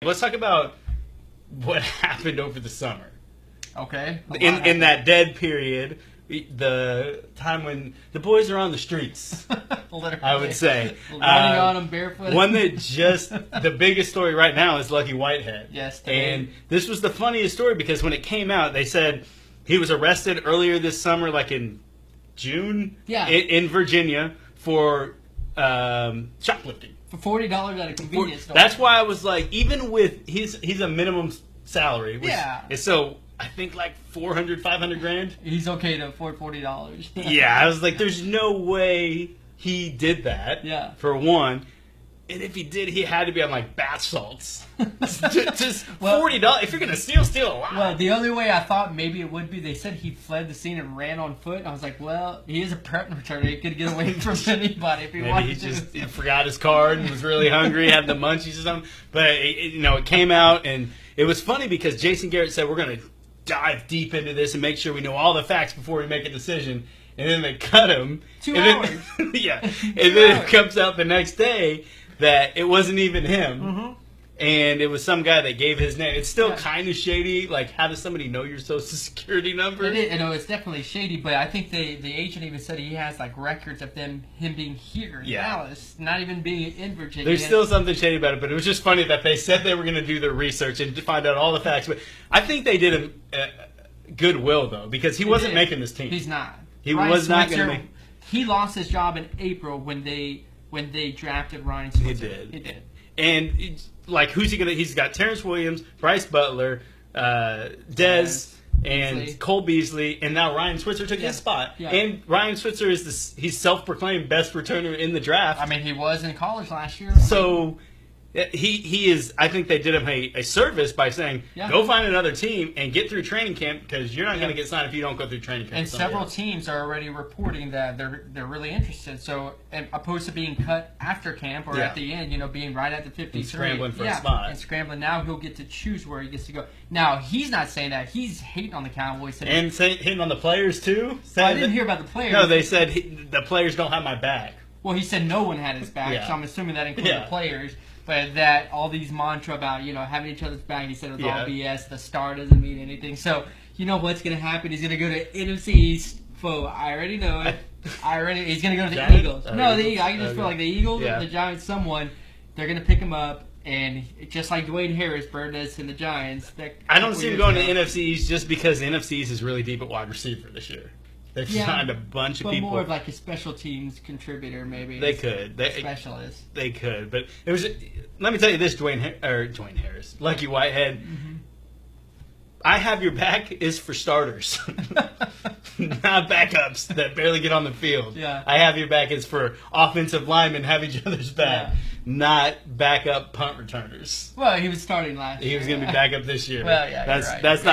Let's talk about what happened over the summer. Okay. In that dead period, the time when the boys are on the streets, Literally. I would say. Running on them barefoot. One that just, the biggest story right now is Lucky Whitehead. Yes, today. And this was the funniest story because when it came out, they said he was arrested earlier this summer, like in June, Yeah. in Virginia for shoplifting. For $40 at a convenience store. That's why I was like, even with he's a minimum salary. Which Yeah. is so I think like 400, 500 grand. He's okay to afford $40. Yeah, I was like, there's no way he did that. Yeah. For one. And if he did, he had to be on like bath salts. Just Well, $40. If you're gonna steal a lot. Well, the only way I thought maybe it would be, they said he fled the scene and ran on foot. I was like, well, he is a prep returner. He could get away from anybody if he Maybe wanted he to. just forgot his card and was really hungry, had the munchies or something. But it came out, and it was funny because Jason Garrett said we're going to dive deep into this and make sure we know all the facts before we make a decision. And then they cut him. 2 and hours. Then, yeah, and then it comes out the next day that it wasn't even him. Mm-hmm. And it was some guy that gave his name. It's still Yeah. kind of shady. Like, how does somebody know your social security number? It is, it's definitely shady, but I think the agent even said he has like records of him being here in Yeah. Dallas, not even being in Virginia. There's still something shady about it, but it was just funny that they said they were going to do their research and to find out all the facts. But I think they did him goodwill, though, because he wasn't did. making this team. He's not. He Ryan was not Switzer, going to make. He lost his job in April when they drafted Ryan Switzer. He did. He did. And like, who's he going to? He's got Terrence Williams, Bryce Butler, Dez, and Beasley. Cole Beasley, and now Ryan Switzer took his spot. Yeah. And Ryan Switzer is he's self-proclaimed best returner in the draft. I mean, he was in college last year. So he is. I think they did him a service by saying, Yeah. go find another team and get through training camp because you're not going to get signed if you don't go through training camp. And with somebody several else. teams are already reporting that they're really interested. So, opposed to being cut after camp or Yeah. at the end, being right at the 53, And scrambling for a spot. and scrambling. Now he'll get to choose where he gets to go. Now he's not saying that. He's hating on the Cowboys. And hitting on the players too. I didn't hear about the players. No, they said the players don't have my back. Well, he said no one had his back, Yeah. so I'm assuming that included Yeah. the players. But that all these mantra about having each other's back, he said it was all BS. The star doesn't mean anything. So you know what's going to happen? He's going to go to NFC East. I already know it. He's going to go to the Giants? Eagles. Oh, No, the Eagles? Eagles. I can just feel Okay. like the Eagles, Yeah. or the Giants. Someone they're going to pick him up, and just like Dwayne Harris burned us in the Giants. I don't see him going to NFC East just because the NFC East is really deep at wide receiver this year. They've signed a bunch of but people. more of like a special teams contributor, maybe. They could. Specialist. They could, but it was. Let me tell you this, Dwayne Harris, Lucky Whitehead. Mm-hmm. I have your back is for starters, not backups that barely get on the field. Yeah. I have your back is for offensive linemen have each other's back, Yeah. not backup punt returners. Well, he was starting last year. He was going to be backup this year. Well, yeah, you're right. That's not.